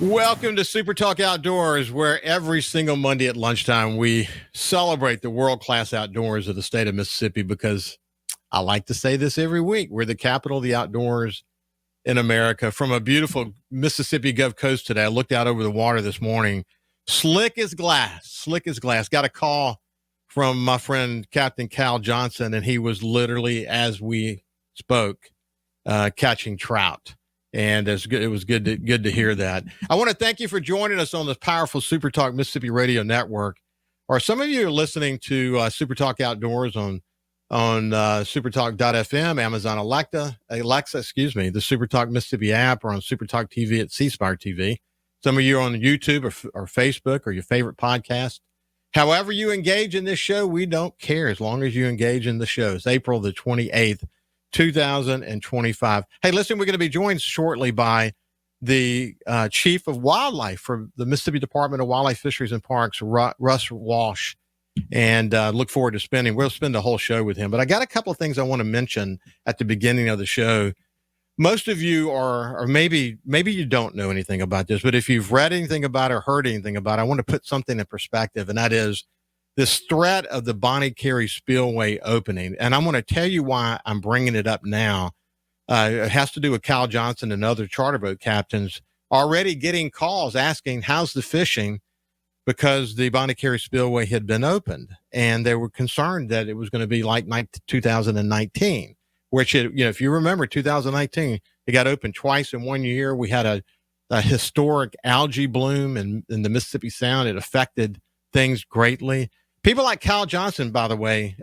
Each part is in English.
Welcome to SuperTalk Outdoors, where every single Monday at lunchtime we celebrate the world-class outdoors of the state of Mississippi, because I like to say this every week. We're the capital of the outdoors in America. From a beautiful Mississippi Gulf Coast today, I looked out over the water this morning. Slick as glass, slick as glass. Got a call from my friend Captain Cal Johnson, and he was literally, as we spoke, catching trout. And it was good to hear that. I want to thank you for joining us on this powerful Super Talk Mississippi Radio Network. Or some of you are listening to Super Talk Outdoors on supertalk.fm, Amazon Alexa, the Super Talk Mississippi app, or on Super Talk TV at C Spire TV. Some of you are on YouTube or Facebook or your favorite podcast. However you engage in this show, we don't care as long as you engage in the show. It's April the 28th. 2025. Hey, listen, we're going to be joined shortly by the chief of wildlife for the Mississippi Department of Wildlife, Fisheries, and Parks, Russ Walsh, and we'll spend the whole show with him. But I got a couple of things I want to mention at the beginning of the show. Most of you or maybe you don't know anything about this, but if you've read anything about it or heard anything about it, I want to put something in perspective, and that is this threat of the Bonnie Carey Spillway opening. And I'm going to tell you why I'm bringing it up now. It has to do with Cal Johnson and other charter boat captains already getting calls asking, how's the fishing? Because the Bonnie Carey Spillway had been opened, and they were concerned that it was going to be like 2019, which, if you remember 2019, it got opened twice in 1 year. We had a historic algae bloom in the Mississippi Sound. It affected things greatly. People like Cal Johnson, by the way,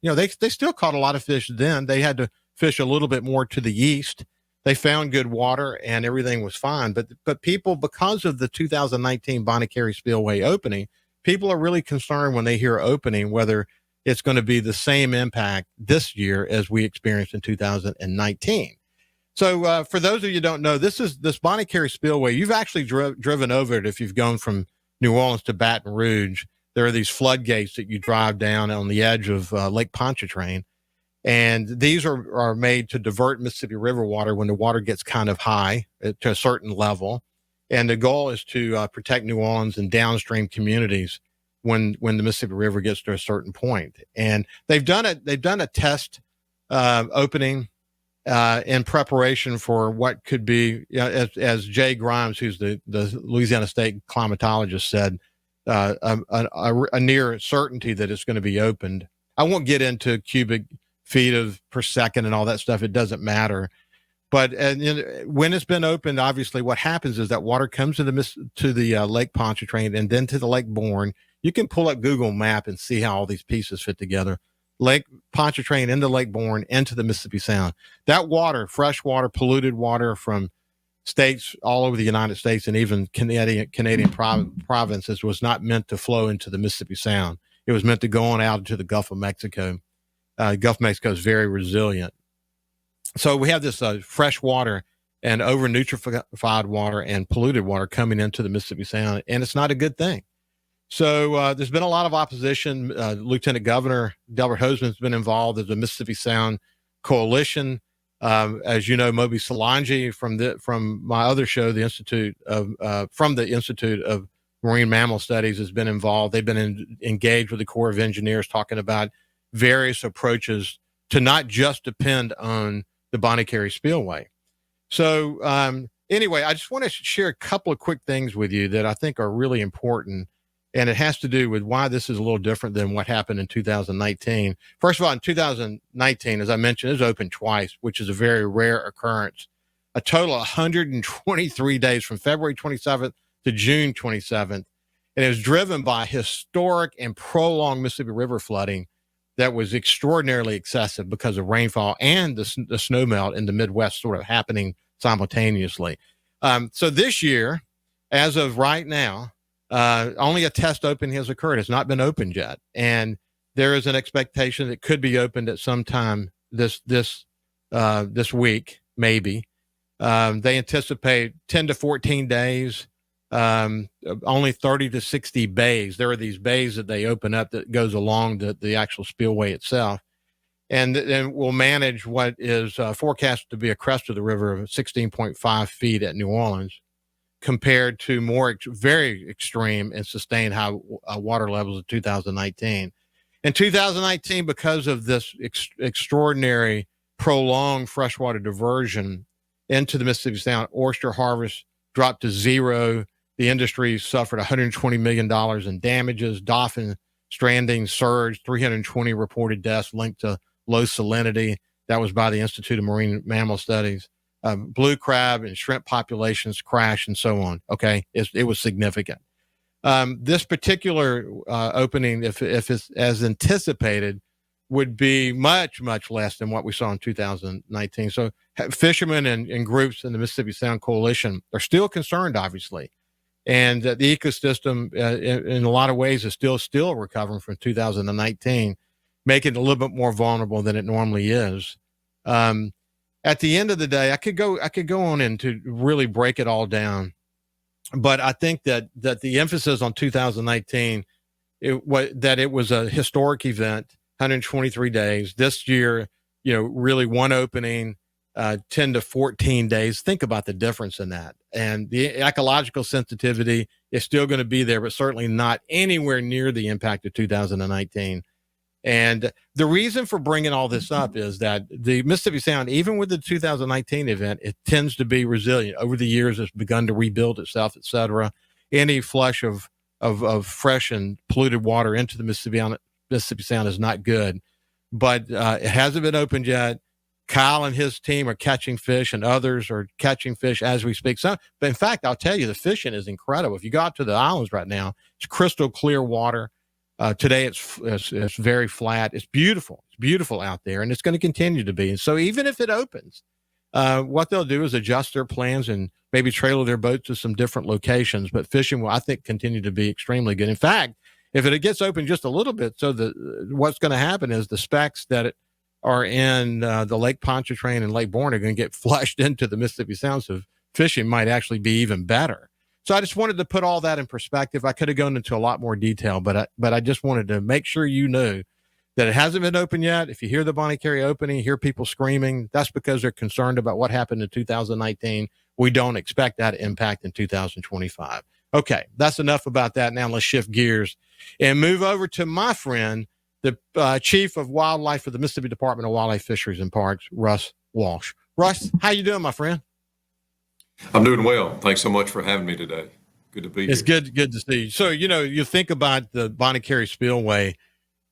they still caught a lot of fish then. They had to fish a little bit more to the east. They found good water and everything was fine. But people, because of the 2019 Bonnie Carey Spillway opening, people are really concerned when they hear opening, whether it's going to be the same impact this year as we experienced in 2019. So for those of you who don't know, this Bonnie Carey Spillway. You've actually driven over it if you've gone from New Orleans to Baton Rouge. There are these floodgates that you drive down on the edge of Lake Pontchartrain. And these are made to divert Mississippi River water when the water gets kind of high to a certain level. And the goal is to protect New Orleans and downstream communities when the Mississippi River gets to a certain point. And they've done a test opening in preparation for what could be, as Jay Grimes, who's the Louisiana State climatologist, said, a near certainty that it's going to be opened. I won't get into cubic feet per second and all that stuff. It doesn't matter. But when it's been opened, obviously what happens is that water comes to the Lake Pontchartrain and then to the Lake Bourne. You can pull up Google Map and see how all these pieces fit together. Lake Pontchartrain into Lake Bourne into the Mississippi Sound. That water, fresh water, polluted water from states all over the United States and even Canadian provinces, was not meant to flow into the Mississippi Sound. It was meant to go on out into the Gulf of Mexico. Gulf of Mexico is very resilient. So we have this fresh water and over-nutrified water and polluted water coming into the Mississippi Sound, and it's not a good thing. So there's been a lot of opposition. Lieutenant Governor Delbert Hoseman's been involved. There's a Mississippi Sound Coalition. As you know, Moby Solange from my other show, the Institute of Marine Mammal Studies, has been involved. They've been engaged with the Corps of Engineers, talking about various approaches to not just depend on the Bonnie Carey Spillway. So anyway, I just want to share a couple of quick things with you that I think are really important. And it has to do with why this is a little different than what happened in 2019. First of all, in 2019, as I mentioned, it was open twice, which is a very rare occurrence. A total of 123 days from February 27th to June 27th. And it was driven by historic and prolonged Mississippi River flooding that was extraordinarily excessive because of rainfall and the snowmelt in the Midwest sort of happening simultaneously. So this year, as of right now, only a test opening has occurred. It's not been opened yet. And there is an expectation that it could be opened at some time this week, maybe. They anticipate 10 to 14 days, only 30 to 60 bays. There are these bays that they open up that goes along the actual spillway itself. And then we'll manage what is forecast to be a crest of the river of 16.5 feet at New Orleans. compared to very extreme and sustained high water levels of 2019. In 2019, because of this extraordinary prolonged freshwater diversion into the Mississippi Sound, oyster harvest dropped to zero. The industry suffered $120 million in damages. Dolphin stranding surged, 320 reported deaths linked to low salinity. That was by the Institute of Marine Mammal Studies. Blue crab and shrimp populations crashed and so on. Okay, it was significant. This particular opening, if it's as anticipated, would be much, much less than what we saw in 2019. So fishermen and groups in the Mississippi Sound Coalition are still concerned, obviously. And the ecosystem, in a lot of ways, is still recovering from 2019, making it a little bit more vulnerable than it normally is. At the end of the day, I could go on and to really break it all down, but I think that the emphasis on 2019, it was a historic event, 123 days. This year, really one opening, 10 to 14 days. Think about the difference in that. And the ecological sensitivity is still going to be there, but certainly not anywhere near the impact of 2019. And the reason for bringing all this up is that the Mississippi Sound, even with the 2019 event, it tends to be resilient. Over the years, it's begun to rebuild itself, et cetera. Any flush of fresh and polluted water into the Mississippi Sound is not good. But it hasn't been opened yet. Kyle and his team are catching fish, and others are catching fish as we speak. But in fact, I'll tell you, the fishing is incredible. If you go out to the islands right now, it's crystal clear water. Today it's very flat. It's beautiful. It's beautiful out there, and it's going to continue to be. And so even if it opens, what they'll do is adjust their plans and maybe trailer their boats to some different locations. But fishing will, I think, continue to be extremely good. In fact, if it gets open just a little bit, so what's going to happen is the specks that are in the Lake Pontchartrain and Lake Borgne are going to get flushed into the Mississippi Sound. So fishing might actually be even better. So I just wanted to put all that in perspective. I could have gone into a lot more detail, but I just wanted to make sure you knew that it hasn't been open yet. If you hear the Bonnet Carré opening, hear people screaming, that's because they're concerned about what happened in 2019. We don't expect that impact in 2025. Okay, that's enough about that. Now let's shift gears and move over to my friend, the Chief of Wildlife for the Mississippi Department of Wildlife, Fisheries, and Parks, Russ Walsh. Russ, how you doing, my friend? I'm doing well. Thanks so much for having me today. Good to be here. It's good to see you. So, you think about the Bonnet Carré Spillway.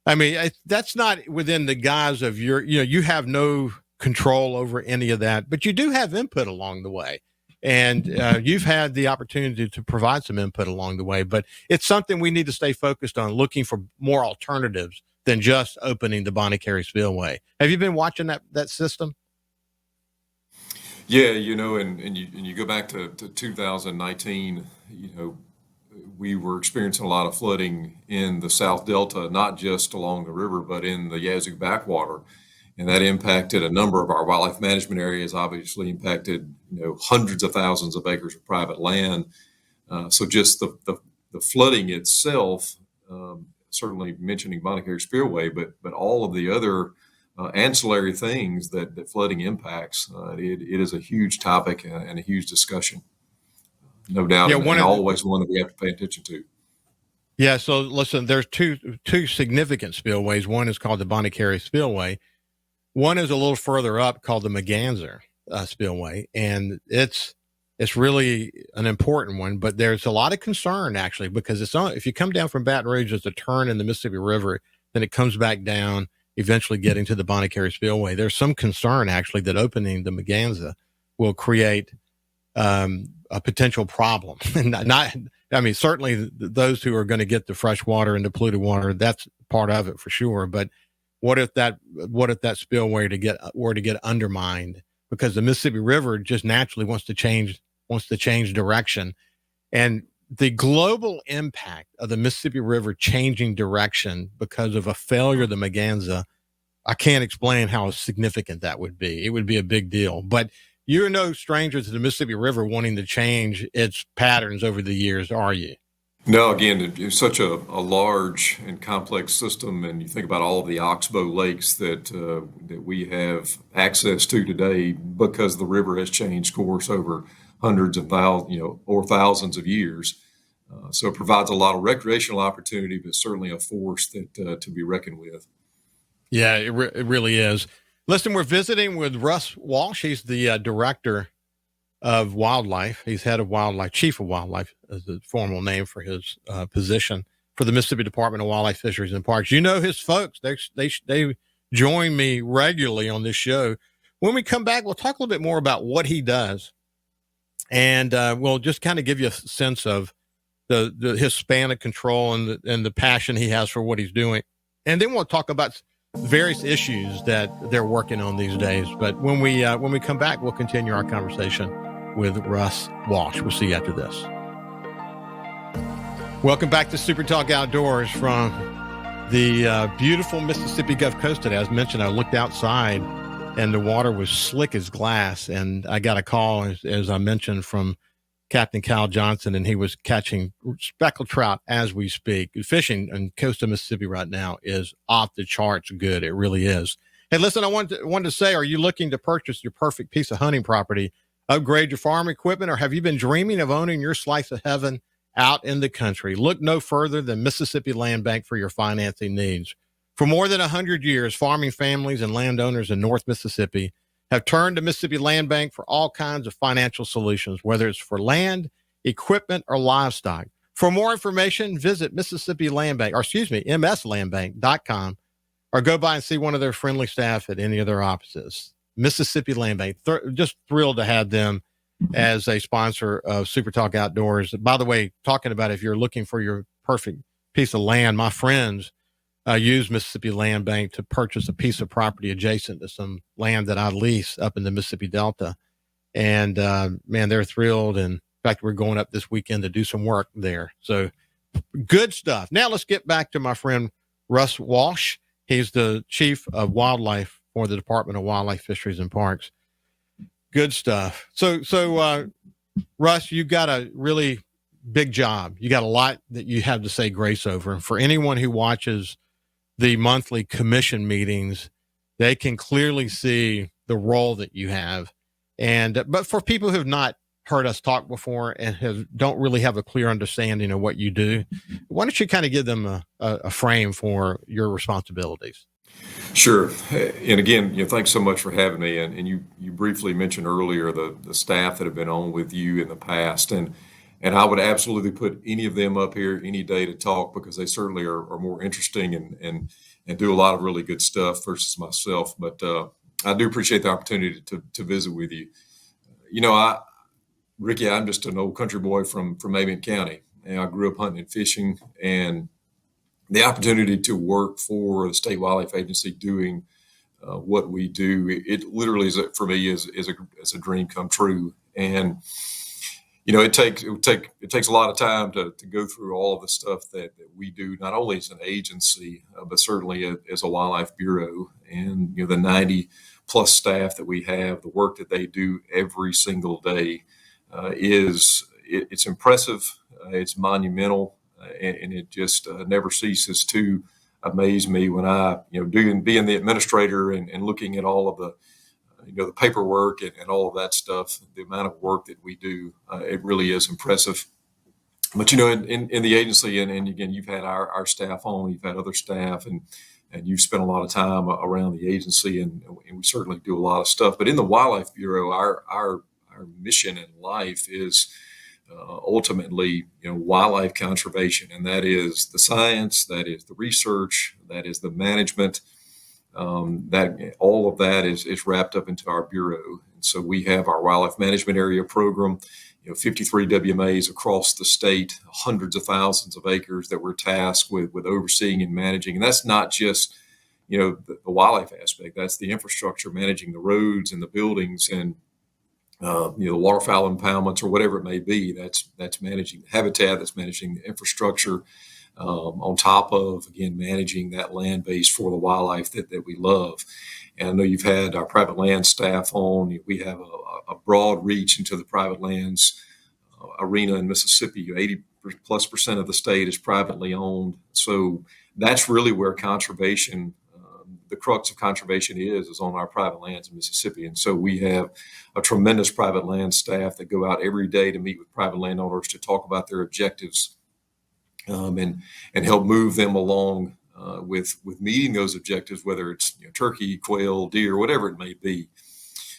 I mean, that's not within the guise of you have no control over any of that, but you do have input along the way. And you've had the opportunity to provide some input along the way, but it's something we need to stay focused on, looking for more alternatives than just opening the Bonnet Carré Spillway. Have you been watching that system? Yeah, and you go back to 2019, we were experiencing a lot of flooding in the South Delta, not just along the river, but in the Yazoo backwater. And that impacted a number of our wildlife management areas, obviously impacted, hundreds of thousands of acres of private land. So just the flooding itself, certainly mentioning Bonnet Carré Spillway, but all of the other ancillary things that flooding impacts. It is a huge topic and a huge discussion, no doubt, yeah, and always one that we have to pay attention to. Yeah, so listen, there's two significant spillways. One is called the Bonnet Carré Spillway. One is a little further up called the Maganza Spillway, and it's really an important one. But there's a lot of concern, actually, because if you come down from Baton Rouge, there's a turn in the Mississippi River, then it comes back down, eventually getting to the Bonnet Carré Spillway. There's some concern, actually, that opening the Maganza will create a potential problem. And certainly those who are going to get the fresh water and the polluted water, that's part of it for sure. But what if that spillway were to get undermined because the Mississippi River just naturally wants to change direction, and the global impact of the Mississippi River changing direction because of a failure of the Maganza, I can't explain how significant that would be. It would be a big deal. But you're no stranger to the Mississippi River wanting to change its patterns over the years, are you? No, again, it's such a large and complex system, and you think about all of the oxbow lakes that we have access to today because the river has changed course over hundreds of thousands, or thousands of years. So it provides a lot of recreational opportunity, but certainly a force that to be reckoned with. Yeah, it really is. Listen, we're visiting with Russ Walsh. He's the director of wildlife. He's head of wildlife, chief of wildlife, as the formal name for his position for the Mississippi Department of Wildlife, Fisheries, and Parks. You know his folks. They join me regularly on this show. When we come back, we'll talk a little bit more about what he does, and we'll just kind of give you a sense of his span of control and the passion he has for what he's doing. And then we'll talk about various issues that they're working on these days. But when we come back, we'll continue our conversation with Russ Walsh. We'll see you after this. Welcome back to Super Talk Outdoors from the beautiful Mississippi Gulf Coast today. As mentioned, I looked outside and the water was slick as glass. And I got a call, as I mentioned, from Captain Kyle Johnson, and he was catching speckled trout as we speak. Fishing in coastal Mississippi right now is off the charts good. It really is. Hey, listen, I wanted to say, are you looking to purchase your perfect piece of hunting property, upgrade your farm equipment, or have you been dreaming of owning your slice of heaven out in the country? Look no further than Mississippi Land Bank for your financing needs. For more than 100 years, farming families and landowners in North Mississippi have turned to Mississippi Land Bank for all kinds of financial solutions, whether it's for land, equipment, or livestock. For more information, visit Mississippi Land Bank, mslandbank.com, or go by and see one of their friendly staff at any of their offices. Mississippi Land Bank, just thrilled to have them as a sponsor of Super Talk Outdoors. By the way, talking about if you're looking for your perfect piece of land, my friends use Mississippi Land Bank to purchase a piece of property adjacent to some land that I lease up in the Mississippi Delta. And man, they're thrilled. And in fact, we're going up this weekend to do some work there. So good stuff. Now let's get back to my friend Russ Walsh. He's the chief of wildlife for the Department of Wildlife, Fisheries, and Parks. Good stuff. So Russ, you've got a really big job. You got a lot that you have to say grace over. And for anyone who watches the monthly commission meetings, they can clearly see the role that you have. And but for people who have not heard us talk before and don't really have a clear understanding of what you do, why don't you kind of give them a frame for your responsibilities? Sure. And again, thanks so much for having me. And you briefly mentioned earlier the staff that have been on with you in the past. And I would absolutely put any of them up here any day to talk, because they certainly are more interesting and do a lot of really good stuff versus myself. But I do appreciate the opportunity to visit with you. Ricky, I'm just an old country boy from Avian County, and I grew up hunting and fishing, and the opportunity to work for the State Wildlife Agency doing what we do, it literally is, for me, is a dream come true. And it takes a lot of time to go through all of the stuff that we do, not only as an agency, but certainly as a wildlife bureau. And the 90 plus staff that we have, the work that they do every single day it's impressive, it's monumental, and it just never ceases to amaze me when I being the administrator and looking at all of the the paperwork and all of that stuff, the amount of work that we do, it really is impressive. But, in the agency, and again, you've had our staff on, you've had other staff, and you've spent a lot of time around the agency, and we certainly do a lot of stuff. But in the Wildlife Bureau, our mission in life is ultimately, wildlife conservation, and that is the science, that is the research, that is the management. That all of that is wrapped up into our bureau. And so we have our wildlife management area program, 53 WMAs across the state, hundreds of thousands of acres that we're tasked with overseeing and managing. And that's not just, the wildlife aspect. That's the infrastructure, managing the roads and the buildings and, the waterfowl impoundments or whatever it may be. That's managing the habitat, that's managing the infrastructure. On top of, again, managing that land base for the wildlife that we love. And I know you've had our private land staff on. We have a broad reach into the private lands arena in Mississippi. 80+% of the state is privately owned. So that's really where conservation, the crux of conservation is on our private lands in Mississippi. And so we have a tremendous private land staff that go out every day to meet with private landowners to talk about their objectives, and help move them along with meeting those objectives, whether it's turkey, quail, deer, whatever it may be.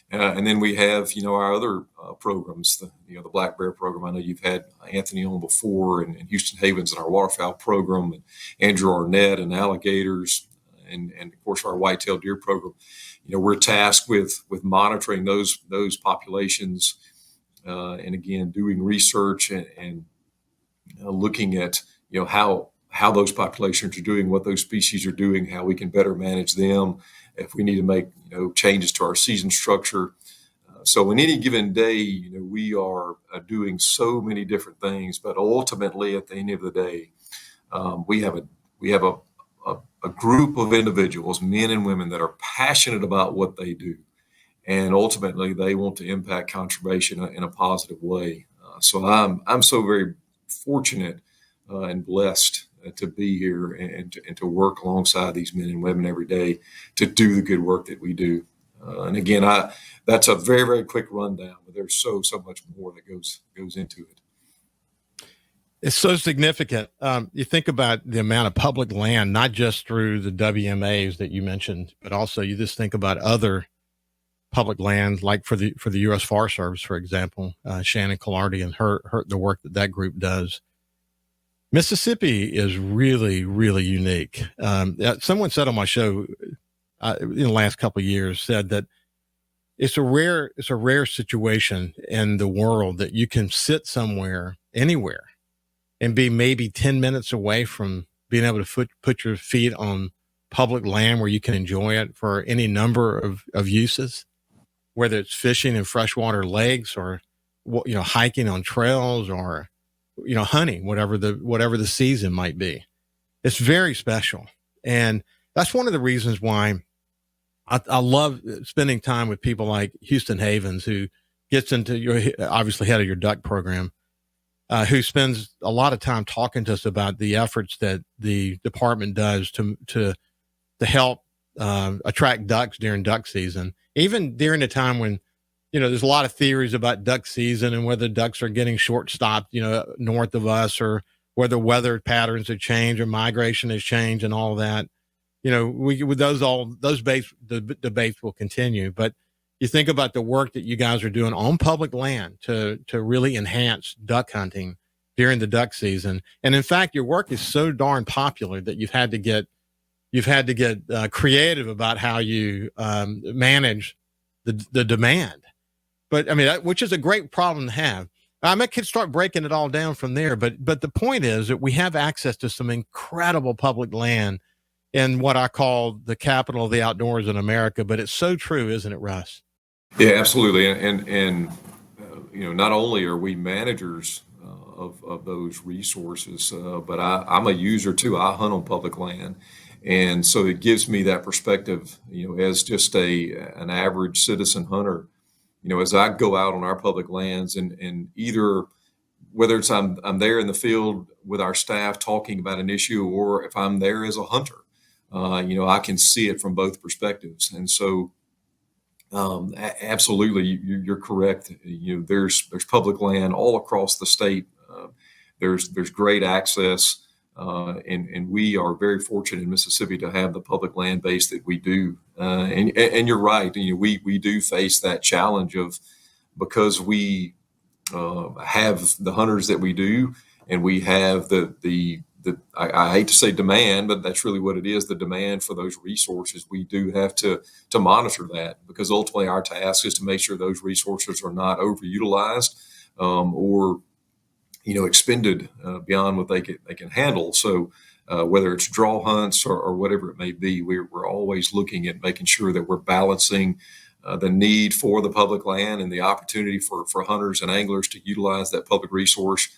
And then we have, our other programs, the black bear program. I know you've had Anthony on before, and Houston Havens and our waterfowl program, and Andrew Arnett and alligators, and of course our whitetail deer program. We're tasked with monitoring those populations, and again doing research and looking at how those populations are doing, what those species are doing, how we can better manage them, if we need to make changes to our season structure. So in any given day, we are doing so many different things, but ultimately at the end of the day, we have a group of individuals, men and women, that are passionate about what they do, and ultimately they want to impact conservation in a positive way. So I'm so very fortunate and blessed to be here and to work alongside these men and women every day to do the good work that we do. And again, that's a very, very quick rundown, but there's so much more that goes into it. It's so significant. You think about the amount of public land, not just through the WMAs that you mentioned, but also you just think about other public land, like for the U.S. Forest Service, for example, Shannon Collardi and the work that group does. Mississippi is really, really unique. Someone said on my show in the last couple of years, said that it's a rare situation in the world that you can sit somewhere, anywhere, and be maybe 10 minutes away from being able to put your feet on public land where you can enjoy it for any number of uses, whether it's fishing in freshwater lakes or hiking on trails or hunting, whatever the season might be. It's very special. And that's one of the reasons why I love spending time with people like Houston Havens, who gets into your, obviously head of your duck program, who spends a lot of time talking to us about the efforts that the department does to help attract ducks during duck season, even during the time when there's a lot of theories about duck season and whether ducks are getting short stopped, north of us, or whether weather patterns have changed or migration has changed and all that. Those debates will continue. But you think about the work that you guys are doing on public land to really enhance duck hunting during the duck season. And in fact, your work is so darn popular that you've had to get creative about how you manage the demand. But I mean, which is a great problem to have. I could start breaking it all down from there. But the point is that we have access to some incredible public land in what I call the capital of the outdoors in America. But it's so true, isn't it, Russ? Yeah, absolutely. And not only are we managers of those resources, but I'm a user too. I hunt on public land. And so it gives me that perspective, as just an average citizen hunter. As I go out on our public lands and either whether it's I'm there in the field with our staff talking about an issue, or if I'm there as a hunter, I can see it from both perspectives. And so, absolutely, you're correct. There's public land all across the state. There's great access. And we are very fortunate in Mississippi to have the public land base that we do. And you're right. We do face that challenge of, because we have the hunters that we do, and we have I hate to say demand, but that's really what it is, the demand for those resources. We do have to monitor that, because ultimately our task is to make sure those resources are not overutilized or expended beyond what they can handle. So whether it's draw hunts or whatever it may be, we're always looking at making sure that we're balancing the need for the public land and the opportunity for hunters and anglers to utilize that public resource,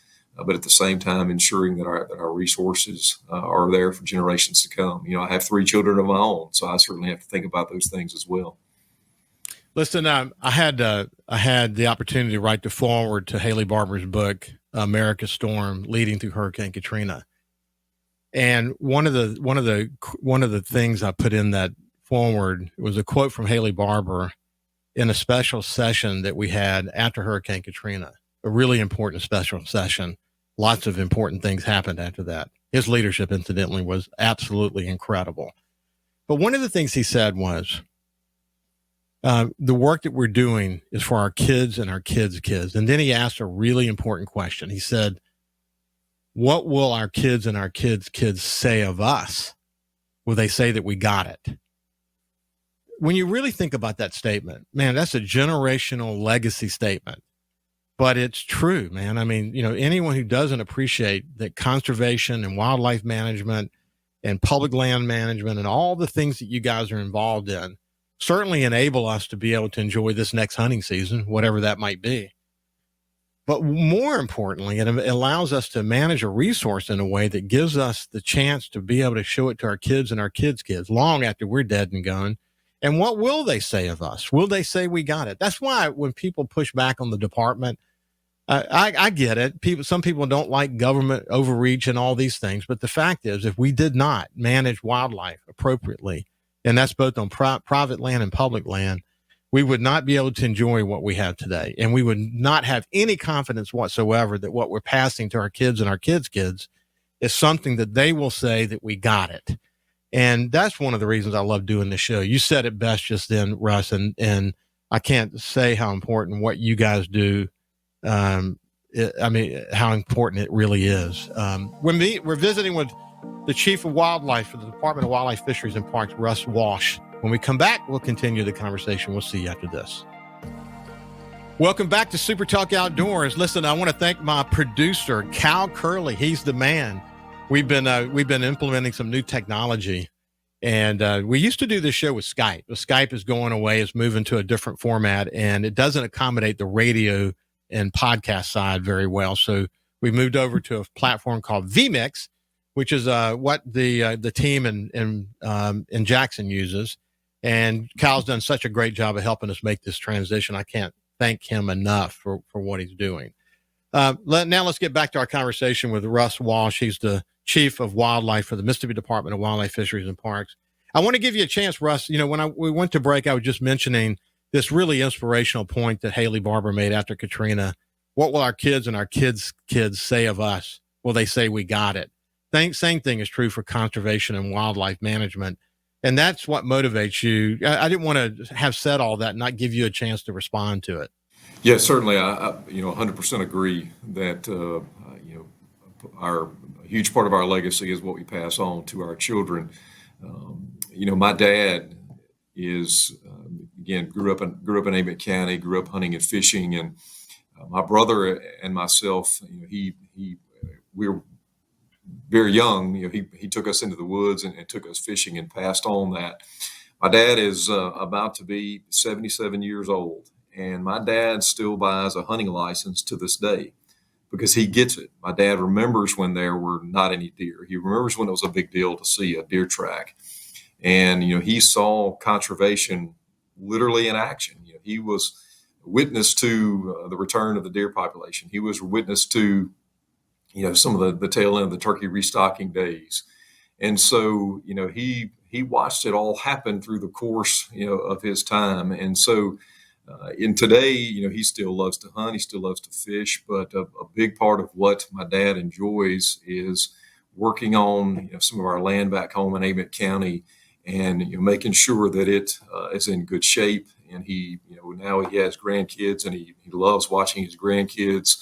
but at the same time ensuring that our resources are there for generations to come. I have 3 children of my own, so I certainly have to think about those things as well. Listen, I had the opportunity to write the foreword to Haley Barber's book, America's Storm, Leading Through Hurricane Katrina. And one of the things I put in that forward was a quote from Haley Barbour in a special session that we had after Hurricane Katrina, a really important special session. Lots of important things happened after that. His leadership, incidentally, was absolutely incredible. But one of the things he said was, the work that we're doing is for our kids and our kids' kids. And then he asked a really important question. He said, what will our kids and our kids' kids say of us? Will they say that we got it? When you really think about that statement, man, that's a generational legacy statement. But it's true, man. I mean, anyone who doesn't appreciate that conservation and wildlife management and public land management and all the things that you guys are involved in certainly enable us to be able to enjoy this next hunting season, whatever that might be. But more importantly, it allows us to manage a resource in a way that gives us the chance to be able to show it to our kids and our kids' kids long after we're dead and gone. And what will they say of us? Will they say we got it? That's why when people push back on the department, I get it. Some people don't like government overreach and all these things. But the fact is, if we did not manage wildlife appropriately, and that's both on private land and public land, we would not be able to enjoy what we have today. And we would not have any confidence whatsoever that what we're passing to our kids and our kids' kids is something that they will say that we got it. And that's one of the reasons I love doing this show. You said it best just then, Russ, and I can't say how important what you guys do. How important it really is. We're visiting with the Chief of Wildlife for the Department of Wildlife, Fisheries, and Parks, Russ Walsh. When we come back, we'll continue the conversation. We'll see you after this. Welcome back to SuperTalk Outdoors. Listen, I want to thank my producer, Cal Curley. He's the man. We've been implementing some new technology, and we used to do this show with Skype. But Skype is going away. It's moving to a different format, and it doesn't accommodate the radio and podcast side very well. So we moved over to a platform called vMix, which is what the team in Jackson uses. And Kyle's done such a great job of helping us make this transition. I can't thank him enough for what he's doing. Now let's get back to our conversation with Russ Walsh. He's the Chief of Wildlife for the Mississippi Department of Wildlife, Fisheries, and Parks. I want to give you a chance, Russ. When we went to break, I was just mentioning this really inspirational point that Haley Barbour made after Katrina. What will our kids and our kids' kids say of us? Will they say we got it? Same thing is true for conservation and wildlife management. And that's what motivates you. I didn't want to have said all that and not give you a chance to respond to it. Yeah, certainly. I 100% agree that, a huge part of our legacy is what we pass on to our children. My dad is, grew up in Amite County, grew up hunting and fishing. And my brother and myself, we were very young. He took us into the woods and took us fishing and passed on that. My dad is about to be 77 years old, and my dad still buys a hunting license to this day because he gets it. My dad remembers when there were not any deer. He remembers when it was a big deal to see a deer track. And, he saw conservation literally in action. He was witness to the return of the deer population. He was witness to, some of the tail end of the turkey restocking days. And so, he watched it all happen through the course, of his time. And so, in today, he still loves to hunt. He still loves to fish. But a big part of what my dad enjoys is working on, some of our land back home in Amite County, and making sure that it is in good shape. And he, now he has grandkids, and he loves watching his grandkids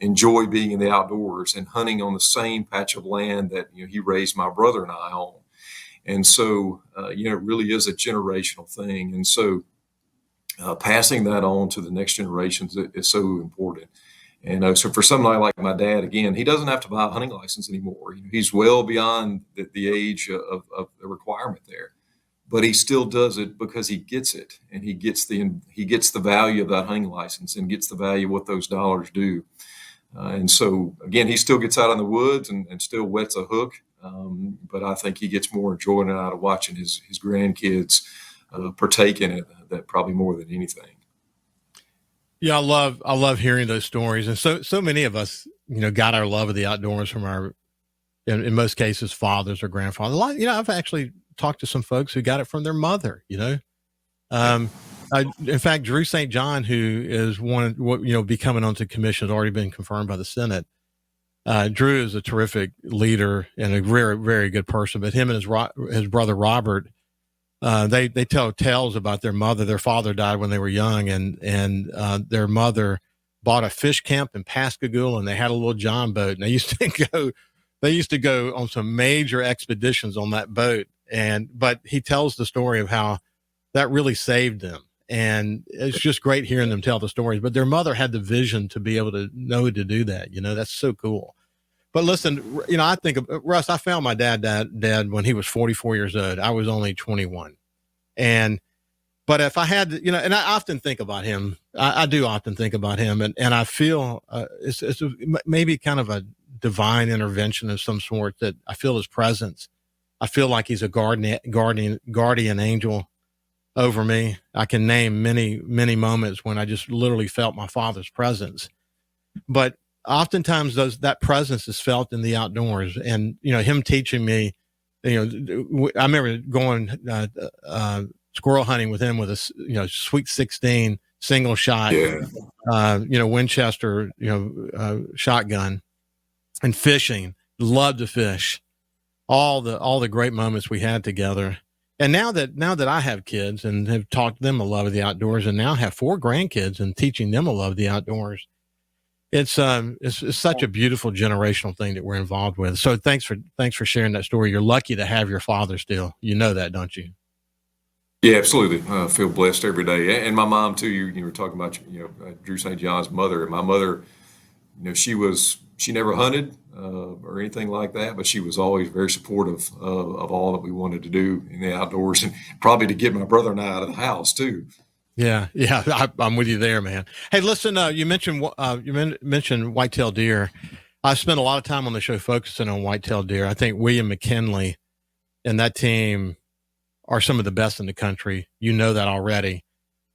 enjoy being in the outdoors and hunting on the same patch of land that he raised my brother and I on. And so, it really is a generational thing. And so, passing that on to the next generations is so important. And so for somebody like my dad, again, he doesn't have to buy a hunting license anymore. He's well beyond the age of the requirement there, but he still does it because he gets it, and he gets the value of that hunting license and gets the value of what those dollars do. And so again, he still gets out in the woods and still wets a hook, but I think he gets more enjoyment out of watching his grandkids partake in it, that probably more than anything. Yeah, I love hearing those stories. And so many of us, got our love of the outdoors from our, in most cases, fathers or grandfathers. I've actually talked to some folks who got it from their mother, in fact, Drew St. John, who is becoming onto commission, has already been confirmed by the Senate. Drew is a terrific leader and a very, very good person, but him and his brother Robert, they tell tales about their mother. Their father died when they were young, and their mother bought a fish camp in Pascagoula, and they had a little John boat. And they used to go on some major expeditions on that boat. But he tells the story of how that really saved them. And it's just great hearing them tell the stories. But their mother had the vision to be able to know to do that. That's so cool. But listen, I think of Russ. I found my dad when he was 44 years old. I was only 21, but if I had, and I often think about him. I do often think about him, and I feel it's maybe kind of a divine intervention of some sort that I feel his presence. I feel like he's a guardian angel over me. I can name many, many moments when I just literally felt my father's presence, but oftentimes that presence is felt in the outdoors, and him teaching me. I remember going squirrel hunting with him with a Sweet 16 single shot, Winchester shotgun, and fishing. Loved to fish. All the great moments we had together. And now that I have kids and have taught them a love of the outdoors, and now have 4 grandkids and teaching them a love of the outdoors. It's such a beautiful generational thing that we're involved with. So thanks for sharing that story. You're lucky to have your father still. You know that, don't you? Yeah, absolutely. I feel blessed every day. And my mom too. You were talking about Drew St. John's mother. And my mother, she never hunted or anything like that, but she was always very supportive of all that we wanted to do in the outdoors, and probably to get my brother and I out of the house too. Yeah, I'm with you there, man. Hey, listen, you mentioned whitetail deer. I spent a lot of time on the show focusing on whitetail deer. I think William McKinley and that team are some of the best in the country. You know that already.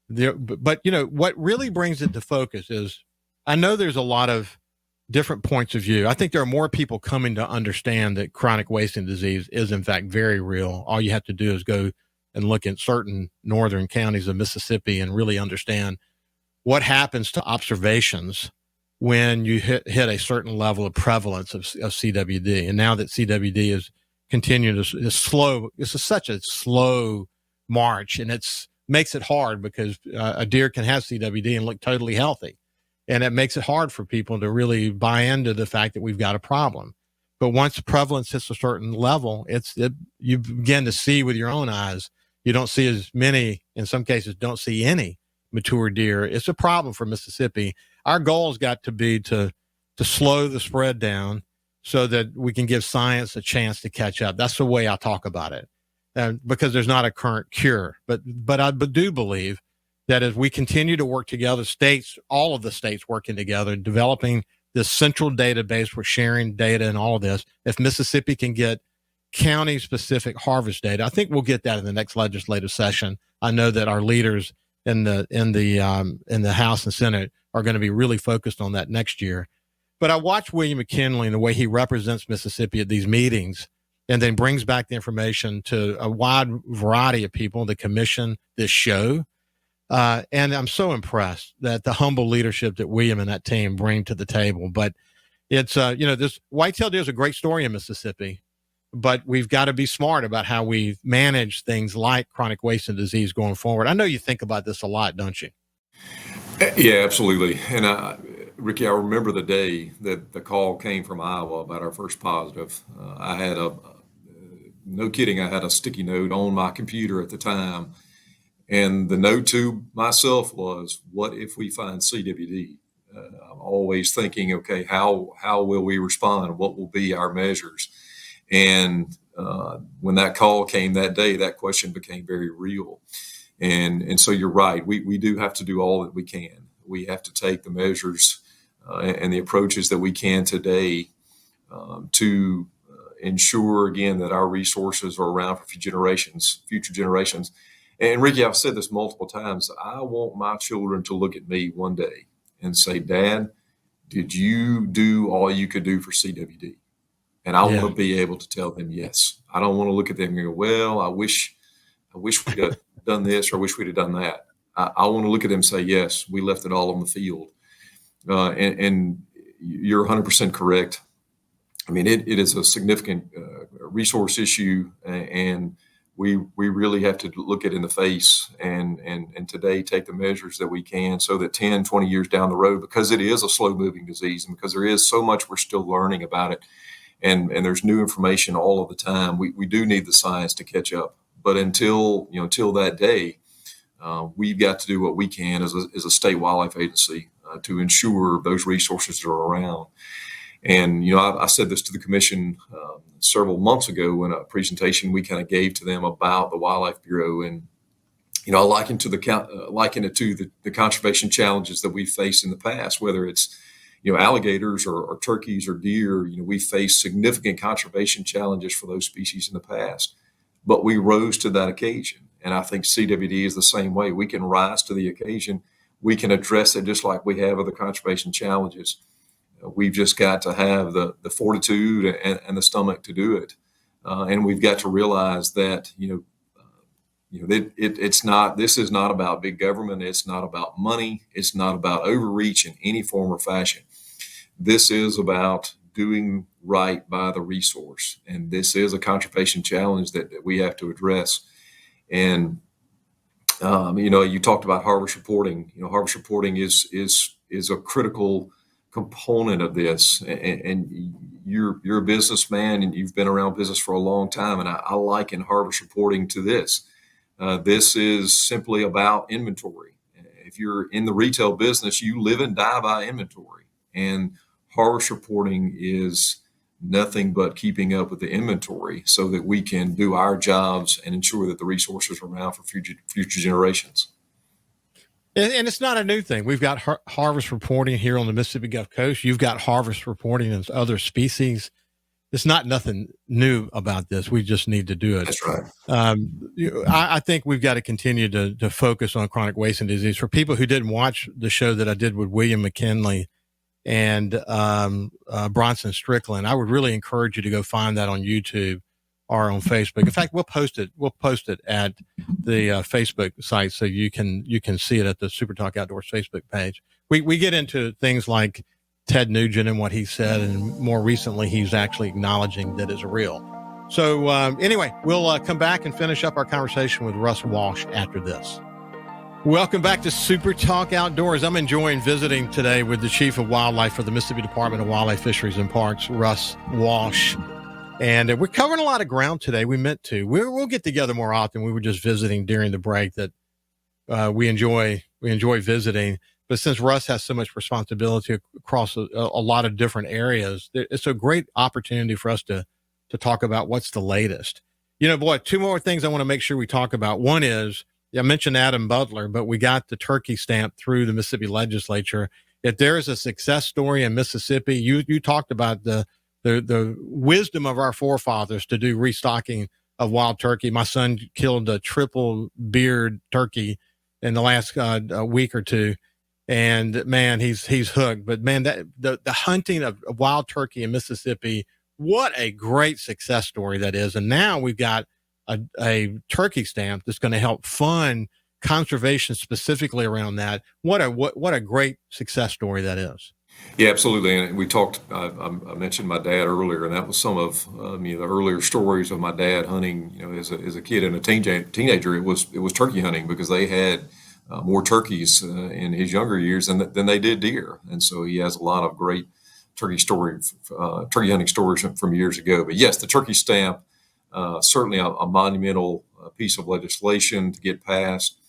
But what really brings it to focus is, I know there's a lot of different points of view. I think there are more people coming to understand that chronic wasting disease is in fact very real. All you have to do is go and look at certain northern counties of Mississippi and really understand what happens to observations when you hit a certain level of prevalence of CWD. And now that CWD is continuing to slow, such a slow march, and makes it hard because a deer can have CWD and look totally healthy. And it makes it hard for people to really buy into the fact that we've got a problem. But once prevalence hits a certain level, you begin to see with your own eyes. You don't see as many, in some cases, don't see any mature deer. It's a problem for Mississippi. Our goal has got to be to slow the spread down so that we can give science a chance to catch up. That's the way I talk about it, because there's not a current cure. But I do believe that as we continue to work together, all of the states working together, developing this central database, we're sharing data and all of this. If Mississippi can get county-specific harvest data, I think we'll get that in the next legislative session. I know that our leaders in the House and Senate are going to be really focused on that next year. But I watch William McKinley and the way he represents Mississippi at these meetings, and then brings back the information to a wide variety of people, the commission, this show. And I'm so impressed that the humble leadership that William and that team bring to the table. But it's, this whitetail deer is a great story in Mississippi, but we've got to be smart about how we manage things like chronic wasting disease going forward. I know you think about this a lot, don't you? Yeah, absolutely. And Ricky, I remember the day that the call came from Iowa about our first positive. I had no kidding, I had a sticky note on my computer at the time. And the note to myself was, what if we find CWD? I'm always thinking, okay, how will we respond? What will be our measures? And when that call came that day, that question became very real. And so you're right. We do have to do all that we can. We have to take the measures and the approaches that we can today to ensure, again, that our resources are around for future generations. And Ricky, I've said this multiple times. I want my children to look at me one day and say, Dad, did you do all you could do for CWD? And I want Yeah. to be able to tell them yes. I don't want to look at them and go, well, I wish we'd have done this, or I wish we'd have done that. I want to look at them and say, yes, we left it all on the field. And you're 100% correct. I mean, it is a significant resource issue, and we really have to look it in the face and today take the measures that we can, so that 10, 20 years down the road, because it is a slow moving disease, and because there is so much we're still learning about it, and there's new information all of the time, we do need the science to catch up. But until that day, we've got to do what we can as a state wildlife agency to ensure those resources are around. And, I said this to the commission several months ago in a presentation we kind of gave to them about the Wildlife Bureau. And, I liken it to the conservation challenges that we've faced in the past, whether it's, alligators or turkeys or deer. We faced significant conservation challenges for those species in the past, but we rose to that occasion. And I think CWD is the same way. We can rise to the occasion. We can address it just like we have other conservation challenges. We've just got to have the fortitude and the stomach to do it, and we've got to realize that it's not. This is not about big government. It's not about money. It's not about overreach in any form or fashion. This is about doing right by the resource, and this is a conservation challenge that we have to address. And you talked about harvest reporting. Harvest reporting is a critical component of this, and you're a businessman and you've been around business for a long time, and I liken harvest reporting to this. This is simply about inventory. If you're in the retail business, you live and die by inventory, and harvest reporting is nothing but keeping up with the inventory so that we can do our jobs and ensure that the resources are around for future generations. And it's not a new thing. We've got harvest reporting here on the Mississippi Gulf Coast. You've got harvest reporting in other species. It's not nothing new about this. We just need to do it. That's right. I think we've got to continue to focus on chronic wasting disease. For people who didn't watch the show that I did with William McKinley and Bronson Strickland, I would really encourage you to go find that on YouTube or on Facebook. In fact, we'll post it at the Facebook site so you can see it at the SuperTalk Outdoors Facebook page. We get into things like Ted Nugent and what he said, and more recently, he's actually acknowledging that it's real. So anyway, we'll come back and finish up our conversation with Russ Walsh after this. Welcome back to Super Talk Outdoors. I'm enjoying visiting today with the Chief of Wildlife for the Mississippi Department of Wildlife, Fisheries, and Parks, Russ Walsh. And we're covering a lot of ground today. We meant to. We'll get together more often. We were just visiting during the break that we enjoy visiting. But since Russ has so much responsibility across a lot of different areas, it's a great opportunity for us to talk about what's the latest. Two more things I want to make sure we talk about. One is, I mentioned Adam Butler, but we got the turkey stamp through the Mississippi legislature. If there is a success story in Mississippi, you talked about the wisdom of our forefathers to do restocking of wild turkey. My son killed a triple beard turkey in the last week or two, and man, he's hooked. But man, that the hunting of wild turkey in Mississippi, what a great success story that is. And now we've got a turkey stamp that's going to help fund conservation specifically around that. What a great success story that is. Yeah, absolutely. And we talked, I mentioned my dad earlier, and that was some of the earlier stories of my dad hunting, as a kid and a teenager. It was turkey hunting, because they had more turkeys in his younger years than they did deer. And so he has a lot of great turkey hunting stories from years ago. But yes, the turkey stamp, certainly a monumental piece of legislation to get passed.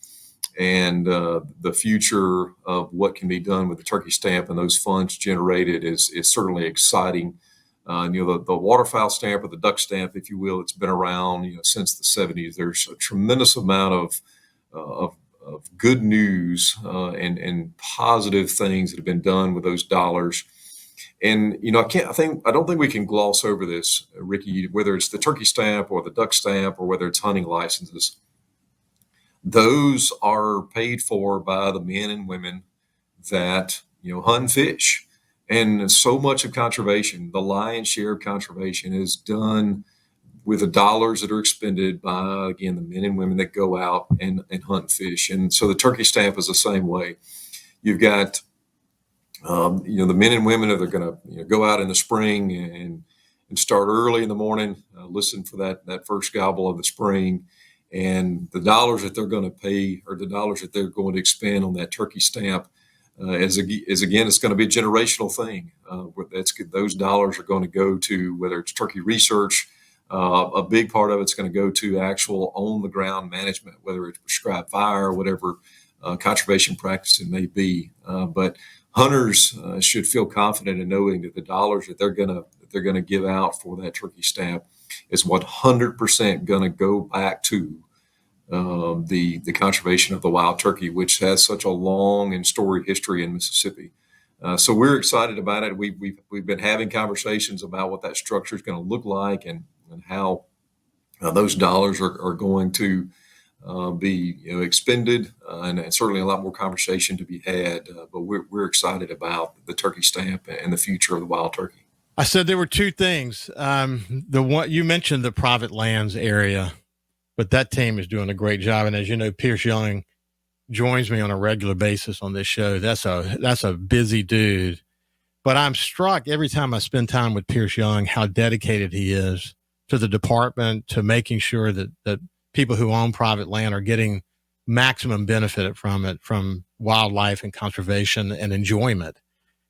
And the future of what can be done with the turkey stamp and those funds generated is certainly exciting. The waterfowl stamp, or the duck stamp, if you will, it's been around since the 70s. There's a tremendous amount of good news and positive things that have been done with those dollars. And I don't think we can gloss over this, Ricky. Whether it's the turkey stamp or the duck stamp, or whether it's hunting licenses, those are paid for by the men and women that hunt and fish. And so much of conservation, the lion's share of conservation, is done with the dollars that are expended by, again, the men and women that go out and hunt and fish. And so the turkey stamp is the same way. You've got, the men and women that are going to go out in the spring and start early in the morning, listen for that first gobble of the spring. And the dollars that they're going to pay, or the dollars that they're going to expend on that turkey stamp, is again, it's going to be a generational thing. Those dollars are going to go to, whether it's turkey research, a big part of it's going to go to actual on the ground management, whether it's prescribed fire or whatever conservation practice it may be. But hunters should feel confident in knowing that the dollars that they're going to give out for that turkey stamp is 100% going to go back to the conservation of the wild turkey, which has such a long and storied history in Mississippi. So we're excited about it. We've been having conversations about what that structure is going to look like and how those dollars are going to be expended, and certainly a lot more conversation to be had. But we're excited about the turkey stamp and the future of the wild turkey. I said there were two things. The one you mentioned, the private lands area, but that team is doing a great job. And as you know, Pierce Young joins me on a regular basis on this show. That's a busy dude. But I'm struck every time I spend time with Pierce Young how dedicated he is to the department, to making sure that people who own private land are getting maximum benefit from it, from wildlife and conservation and enjoyment.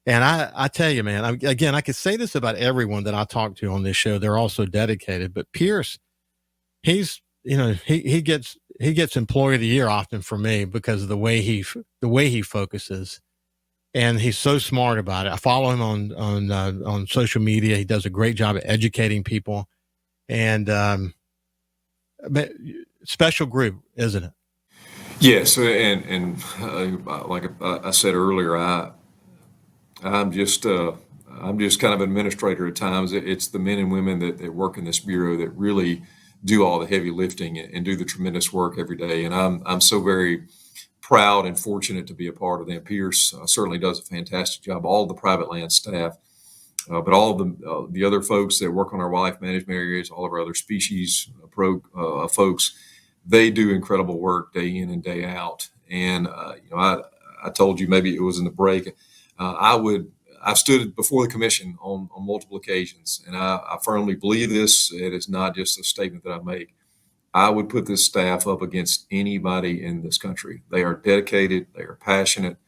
And I tell you, man, I could say this about everyone that I talk to on this show. They're all so dedicated. But Pierce, he gets Employee of the Year often for me because of the way he focuses, and he's so smart about it. I follow him on social media. He does a great job of educating people, and special group, isn't it? Yes, and like I said earlier, I'm just kind of an administrator at times. It's the men and women that work in this bureau that really do all the heavy lifting and do the tremendous work every day. And I'm so very proud and fortunate to be a part of them. Pierce certainly does a fantastic job. All the private land staff, but all of the other folks that work on our wildlife management areas, all of our other species folks, they do incredible work day in and day out. And I told you, maybe it was in the break, I've stood before the commission on multiple occasions, and I firmly believe this. It is not just a statement that I make. I would put this staff up against anybody in this country. They are dedicated. They are passionate.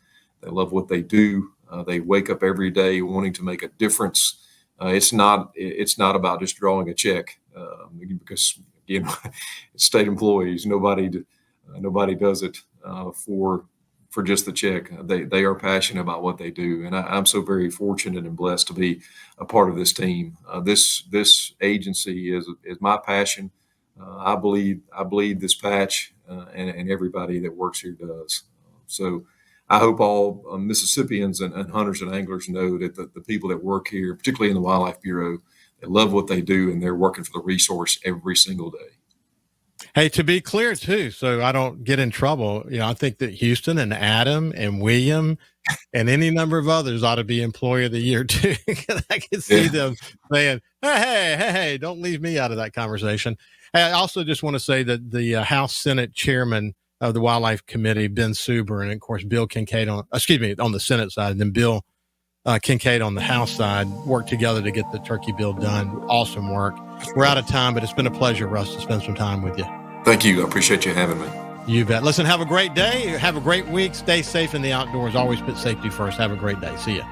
They love what they do. They wake up every day wanting to make a difference. It's not about just drawing a check, because again, state employees, nobody does it for just the check. They are passionate about what they do, and I'm so very fortunate and blessed to be a part of this team. This agency is my passion. I believe this patch, and everybody that works here does. So I hope all Mississippians and hunters and anglers know that the people that work here, particularly in the Wildlife Bureau, they love what they do, and they're working for the resource every single day. Hey, to be clear too, so I don't get in trouble, I think that Houston and Adam and William and any number of others ought to be Employee of the Year too. I can see them saying, hey, don't leave me out of that conversation. Hey, I also just want to say that the House Senate Chairman of the Wildlife Committee, Ben Suber, and of course, Bill Kincaid on the Senate side, and then Bill Kincaid on the House side, worked together to get the turkey bill done. Awesome work. We're out of time, but it's been a pleasure, Russ, to spend some time with you. Thank you. I appreciate you having me. You bet. Listen, have a great day. Have a great week. Stay safe in the outdoors. Always put safety first. Have a great day. See ya.